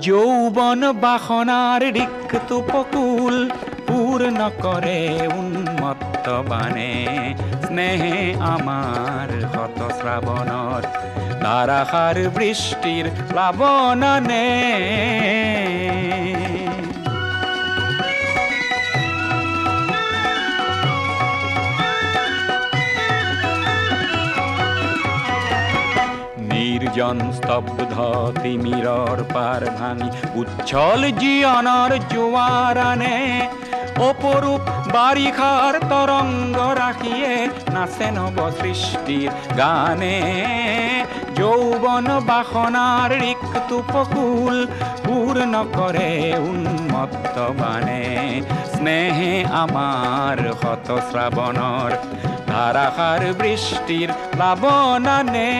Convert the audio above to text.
যৌবন বাসনার রিক্ত উপকূল পূর্ণ করে উন্মত্ত বানে স্নেহে আমার হত শ্রাবণর ধারাসার বৃষ্টির প্লাবননে। নির্জন স্তব্ধ তিমিরর পার ভাঙি উচ্ছল জীবনের জোয়ার আনে অপরূপ বারিখার তরঙ্গ রাখিয়ে নাচে নব সৃষ্টির গানে। যৌবন বাসনার রিক্ত উপকূল পূর্ণ করে উন্মত্ত বানে স্নেহে আমার হত শ্রাবণর ধারাসার বৃষ্টির প্লাবননে।